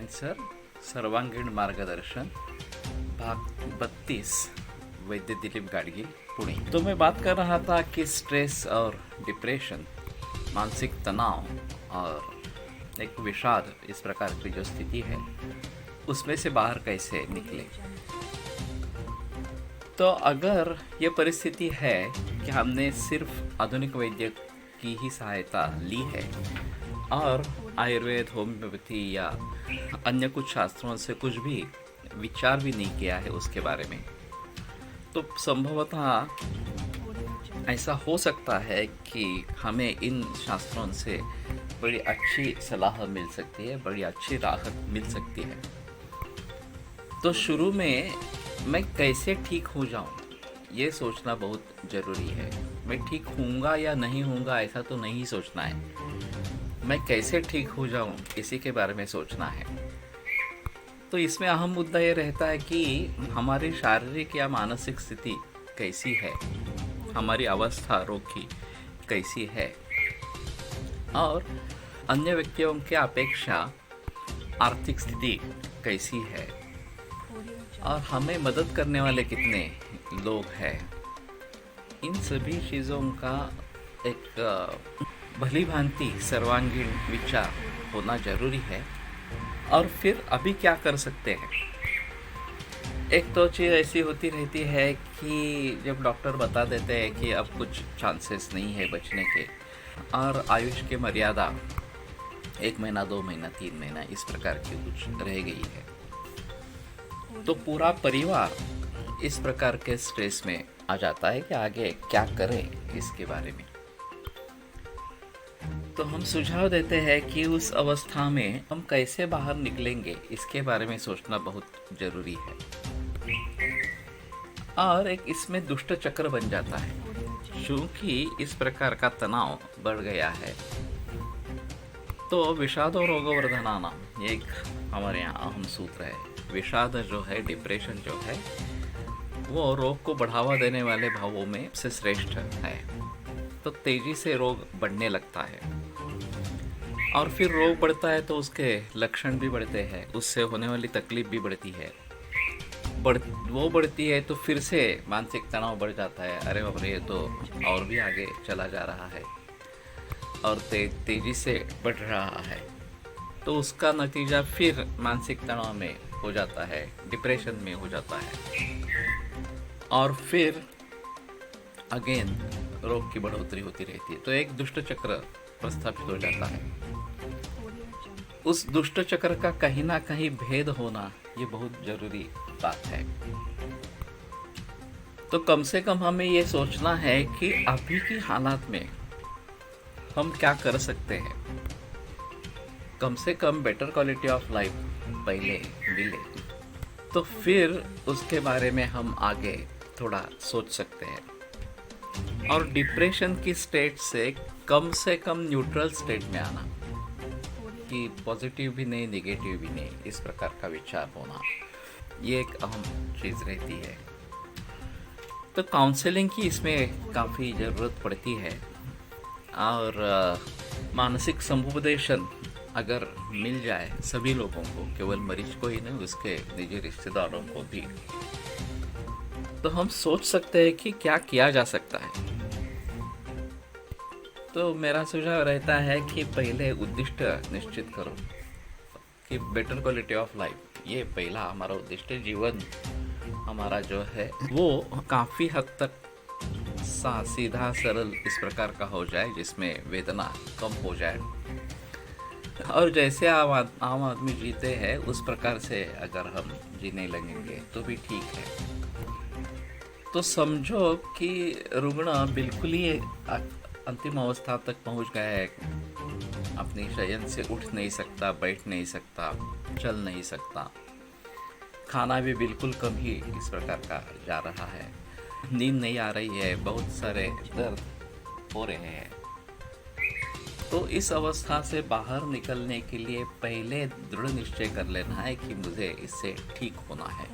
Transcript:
Cancer सर्वांगीण मार्गदर्शन भाग 32 वैद्य दिलीप गाडगिल पुणे। तो मैं बात कर रहा था कि स्ट्रेस और डिप्रेशन, मानसिक तनाव और एक विषाद, इस प्रकार की जो स्थिति है उसमें से बाहर कैसे निकले। तो अगर ये परिस्थिति है कि हमने सिर्फ आधुनिक वैद्य की ही सहायता ली है और आयुर्वेद, होम्योपैथी या अन्य कुछ शास्त्रों से कुछ भी विचार भी नहीं किया है उसके बारे में, तो संभवतः ऐसा हो सकता है कि हमें इन शास्त्रों से बड़ी अच्छी सलाह मिल सकती है, बड़ी अच्छी राहत मिल सकती है। तो शुरू में मैं कैसे ठीक हो जाऊं, ये सोचना बहुत ज़रूरी है। मैं ठीक होऊंगा या नहीं होऊंगा ऐसा तो नहीं सोचना है, मैं कैसे ठीक हो जाऊं इसी के बारे में सोचना है। तो इसमें अहम मुद्दा ये रहता है कि हमारी शारीरिक या मानसिक स्थिति कैसी है, हमारी अवस्था रोग की कैसी है और अन्य व्यक्तियों के अपेक्षा आर्थिक स्थिति कैसी है और हमें मदद करने वाले कितने लोग हैं। इन सभी चीज़ों का एक भली भांति सर्वांगीण विचार होना जरूरी है। और फिर अभी क्या कर सकते हैं। एक तो चीज़ ऐसी होती रहती है कि जब डॉक्टर बता देते हैं कि अब कुछ चांसेस नहीं है बचने के और आयुष की मर्यादा 1 महीना, 2 महीना, 3 महीना इस प्रकार की कुछ रह गई है, तो पूरा परिवार इस प्रकार के स्ट्रेस में आ जाता है कि आगे क्या करें इसके बारे में। तो हम सुझाव देते हैं कि उस अवस्था में हम कैसे बाहर निकलेंगे इसके बारे में सोचना बहुत जरूरी है। और एक इसमें दुष्ट चक्र बन जाता है, क्योंकि इस प्रकार का तनाव बढ़ गया है। तो विषाद और रोगवर्धनाना, ये एक हमारे यहाँ अहम सूत्र है। विषाद जो है, डिप्रेशन जो है, वो रोग को बढ़ावा देने वाले भावों में से श्रेष्ठ है। तो तेजी से रोग बढ़ने लगता है और फिर रोग बढ़ता है तो उसके लक्षण भी बढ़ते हैं, उससे होने वाली तकलीफ भी बढ़ती है। वो बढ़ती है तो फिर से मानसिक तनाव बढ़ जाता है। अरे बाप रे, ये तो और भी आगे चला जा रहा है और तेजी से बढ़ रहा है। तो उसका नतीजा फिर मानसिक तनाव में हो जाता है, डिप्रेशन में हो जाता है और फिर अगेन रोग की बढ़ोतरी होती रहती है। तो एक दुष्ट चक्र प्रस्थापित हो जाता है। उस दुष्ट चक्र का कहीं ना कहीं भेद होना ये बहुत जरूरी बात है। तो कम से कम हमें ये सोचना है कि अभी की हालात में हम क्या कर सकते हैं। कम से कम बेटर क्वालिटी ऑफ लाइफ पहले मिले, तो फिर उसके बारे में हम आगे थोड़ा सोच सकते हैं। और डिप्रेशन की स्टेट से कम न्यूट्रल स्टेट में आना, कि पॉजिटिव भी नहीं, नेगेटिव भी नहीं, इस प्रकार का विचार होना, ये एक अहम चीज़ रहती है। तो काउंसलिंग की इसमें काफ़ी ज़रूरत पड़ती है और मानसिक समुपदेशन अगर मिल जाए सभी लोगों को, केवल मरीज को ही नहीं, उसके निजी रिश्तेदारों को भी, तो हम सोच सकते हैं कि क्या किया जा सकता है। तो मेरा सुझाव रहता है कि पहले उद्दिष्ट निश्चित करो कि बेटर क्वालिटी ऑफ लाइफ, ये पहला हमारा उद्दिष्ट। जीवन हमारा जो है वो काफ़ी हद तक सीधा सरल इस प्रकार का हो जाए जिसमें वेदना कम हो जाए और जैसे आम आदमी जीते हैं उस प्रकार से अगर हम जीने लगेंगे तो भी ठीक है। तो समझो कि रुग्ण बिल्कुल ही अंतिम अवस्था तक पहुंच गया है, अपनी शयन से उठ नहीं सकता, बैठ नहीं सकता, चल नहीं सकता, खाना भी बिल्कुल कम ही इस प्रकार का जा रहा है, नींद नहीं आ रही है, बहुत सारे दर्द हो रहे हैं। तो इस अवस्था से बाहर निकलने के लिए पहले दृढ़ निश्चय कर लेना है कि मुझे इससे ठीक होना है।